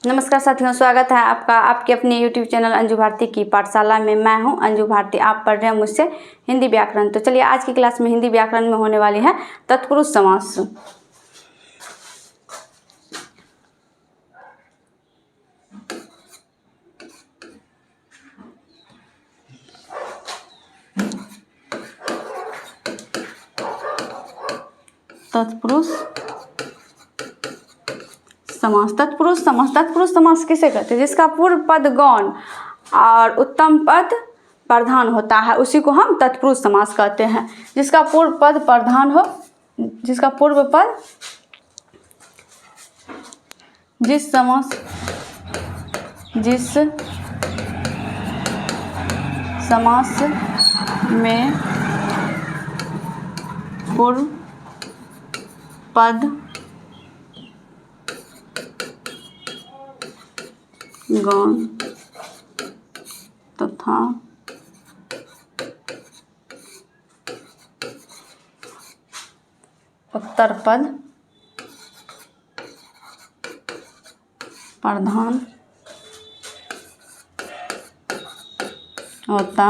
नमस्कार साथियों, स्वागत है आपका आपके अपने YouTube चैनल अंजू भारती की पाठशाला में। मैं हूं अंजू भारती। आप पढ़ रहे हैं मुझसे हिंदी व्याकरण। तो चलिए आज की क्लास में हिंदी व्याकरण में होने वाली है तत्पुरुष समास। तत्पुरुष समास। तत्पुरुष समास। तत्पुरुष समास किसे कहते हैं? जिसका पूर्व पद गौण और उत्तम पद प्रधान होता है उसी को हम तत्पुरुष समास कहते हैं। जिसका पूर्व पद प्रधान हो, जिसका पूर्व पद, जिस समास में पूर्व पद गौण तथा उत्तर पद प्रधान होता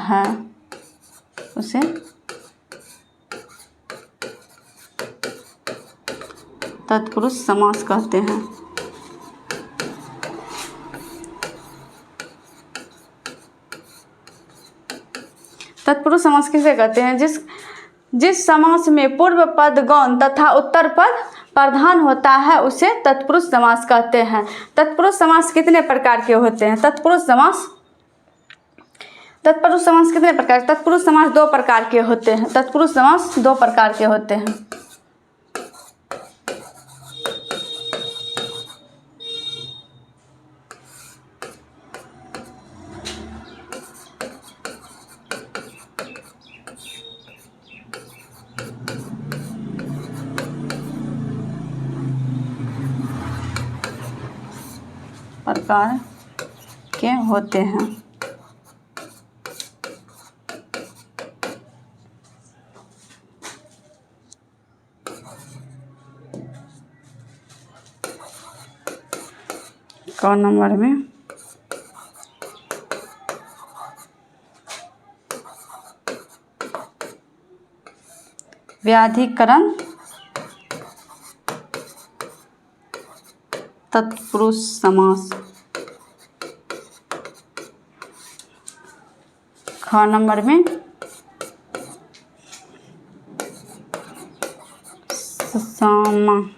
है उसे तत्पुरुष समास कहते हैं। तत्पुरुष समास किसे कहते हैं? जिस समास में पूर्व पद गौण तथा उत्तर पद प्रधान होता है उसे तत्पुरुष समास कहते हैं। तत्पुरुष समास कितने प्रकार के होते हैं? तत्पुरुष समास कितने प्रकार? तत्पुरुष समास दो प्रकार के होते हैं। तत्पुरुष समास दो प्रकार के होते हैं। प्रकार के होते हैं। क नंबर में व्याधिकरण तत्पुरुष समास। ख नंबर में समाधिकरण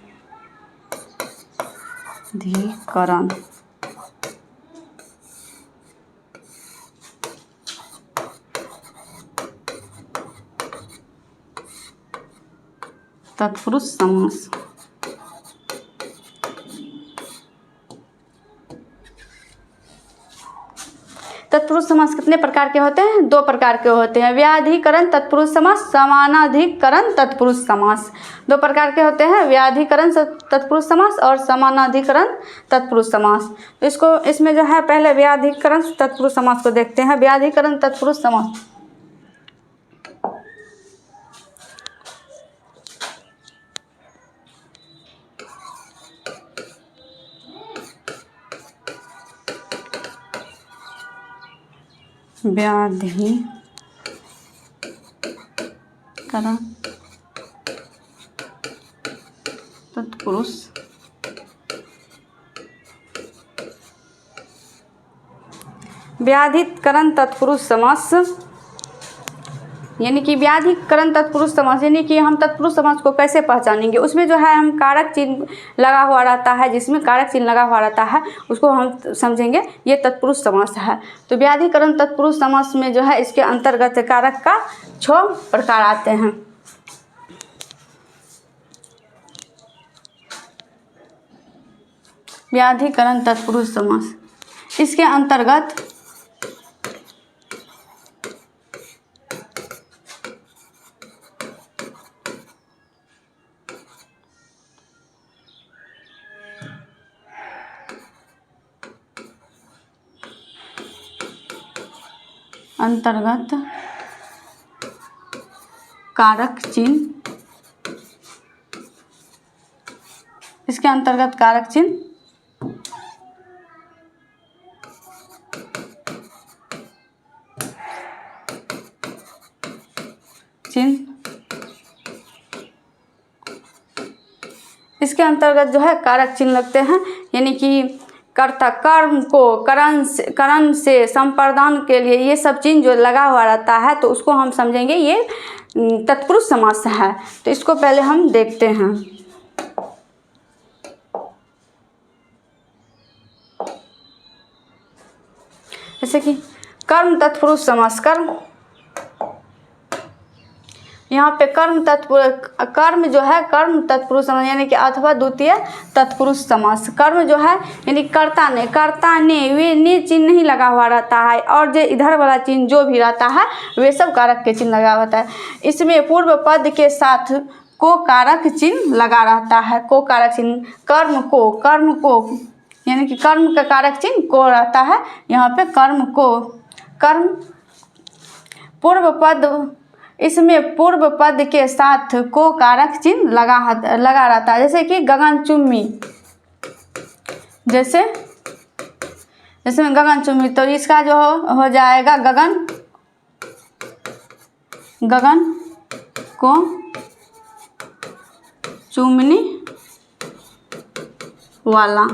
तत्पुरुष समास। तत्पुरुष समास कितने प्रकार के होते हैं? दो प्रकार के होते हैं। व्याधिकरण तत्पुरुष समास, समानाधिकरण तत्पुरुष समास। दो प्रकार के होते हैं, व्याधिकरण तत्पुरुष समास और समानाधिकरण तत्पुरुष समास। तो इसमें जो है पहले व्याधिकरण तत्पुरुष समास को देखते हैं। व्याधिकरण तत्पुरुष समास व्याधिकरण तत्पुरुष व्याधिकरण तत्पुरुष समास यानी कि व्याधिकरण तत्पुरुष समास यानी कि हम तत्पुरुष समास को कैसे पहचानेंगे? उसमें जो है हम कारक चिन्ह लगा हुआ रहता है, जिसमें कारक चिन्ह लगा हुआ रहता है उसको हम समझेंगे ये तत्पुरुष समास है। तो व्याधिकरण तत्पुरुष समास में जो है इसके अंतर्गत कारक का 6 प्रकार आते हैं। व्याधिकरण तत्पुरुष समास इसके अंतर्गत कारक चिन्ह, इसके अंतर्गत कारक चिन्ह चिन्ह, इसके अंतर्गत जो है कारक चिन्ह लगते हैं, यानी कि कर्ता कर्म को करण से संप्रदान के लिए ये सब चिन्ह जो लगा हुआ रहता है तो उसको हम समझेंगे ये तत्पुरुष समास है। तो इसको पहले हम देखते हैं। जैसे कि कर्म तत्पुरुष समास, कर्म यहाँ पे कर्म जो है कर्म तत्पुरुष समास यानी कि अथवा द्वितीय तत्पुरुष समास। कर्म जो है यानी कर्ता ने वे ने चिन्ह नहीं लगा हुआ रहता है, और जो इधर वाला चिन्ह जो भी रहता है वे सब कारक के चिन्ह लगा होता है। इसमें पूर्व पद के साथ को कारक चिन्ह लगा रहता है। को कारक चिन्ह, कर्म को यानी कि कर्म का कारक चिन्ह को रहता है। यहाँ पे कर्म पूर्व पद, इसमें पूर्व पद के साथ को कारक चिन्ह लगा रहता है। जैसे कि गगनचुम्बी, जैसे में गगनचुम्बी, तो इसका जो हो जाएगा गगन को चूमने वाला,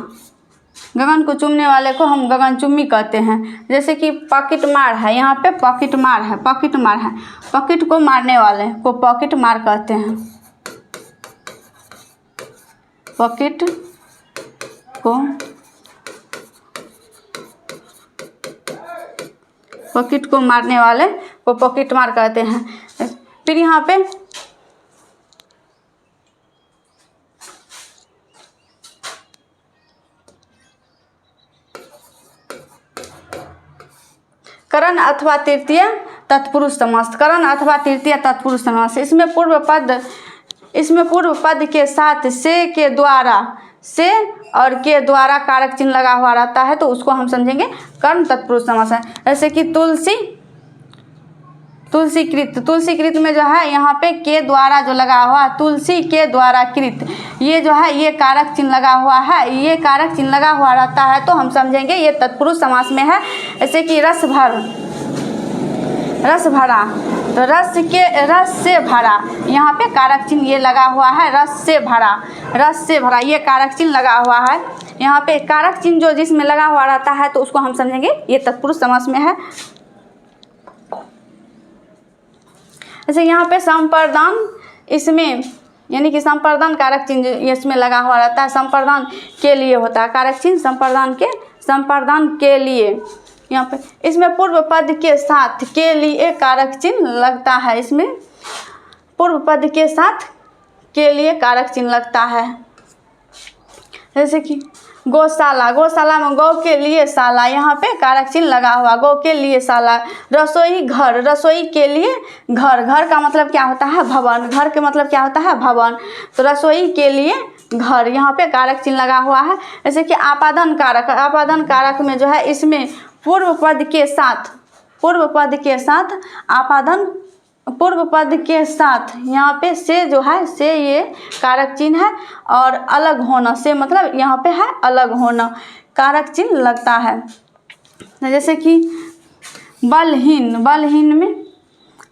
गगन को चूमने वाले को हम गगनचुम्बी कहते हैं। जैसे कि पॉकेट मार है, यहाँ पे पॉकेट मार है, पॉकेट को मारने वाले को पॉकेट मार कहते हैं। पॉकेट को मारने वाले को पॉकेट मार कहते हैं। फिर यहाँ पे करण अथवा तृतीय तत्पुरुष समास, करण अथवा तृतीय तत्पुरुष समास। इसमें पूर्व पद के साथ से के द्वारा, से और के द्वारा कारक चिन्ह लगा हुआ रहता है तो उसको हम समझेंगे कर्म तत्पुरुष समास है। जैसे कि तुलसीकृत में जो है यहाँ पे के द्वारा जो लगा हुआ, तुलसी के द्वारा कृत, ये जो है ये कारक चिन्ह लगा हुआ है, ये कारक चिन्ह लगा हुआ रहता है तो हम समझेंगे ये तत्पुरुष समास में है। जैसे कि रस भरा, तो रस से भरा, यहाँ पे कारक चिन्ह ये लगा हुआ है, रस से भरा ये कारक चिन्ह लगा हुआ है। यहाँ पे कारक चिन्ह जो जिसमें लगा हुआ रहता है तो उसको हम समझेंगे ये तत्पुरुष समास में है। जैसे यहाँ पे संप्रदान, इसमें यानी कि संप्रदान कारक चिन्ह इसमें लगा हुआ रहता है, संप्रदान के लिए होता है कारक चिन्ह, संप्रदान के लिए। यहाँ पे इसमें पूर्व पद के साथ के लिए कारक चिन्ह लगता है, इसमें पूर्व पद के साथ के लिए कारक चिन्ह लगता है। जैसे कि गौशाला में गौ के लिए शाला, यहाँ पे कारक चिन्ह लगा हुआ, गौ के लिए शाला। रसोई के लिए घर का मतलब क्या होता है, भवन, घर के मतलब क्या होता है, भवन। तो रसोई के लिए घर, यहाँ पे कारक चिन्ह लगा हुआ है। जैसे कि आपादन कारक में जो है इसमें पूर्व पद के साथ यहाँ पे से जो है, से ये कारक चिन्ह है, और अलग होना, से मतलब यहाँ पे है अलग होना, कारक चिन्ह लगता है। जैसे कि बलहीन में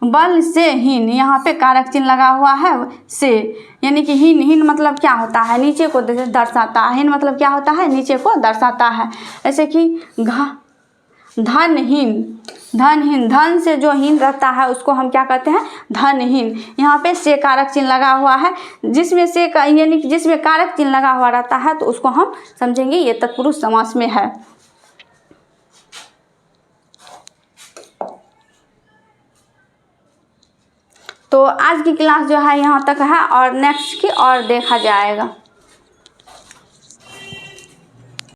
बल से हीन, यहाँ पे कारक चिन्ह लगा हुआ है से, यानी कि हीन मतलब क्या होता है, नीचे को दर्शाता है, हीन मतलब क्या होता है, नीचे को दर्शाता है। जैसे कि धनहीन, धन से जो हीन रहता है उसको हम क्या कहते हैं, धनहीन। यहाँ पे से कारक चिन्ह लगा हुआ है, जिसमें से यानी कि जिसमें कारक चिन्ह लगा हुआ रहता है तो उसको हम समझेंगे ये तत्पुरुष समास में है। तो आज की क्लास जो है यहाँ तक है, और नेक्स्ट की और देखा जाएगा।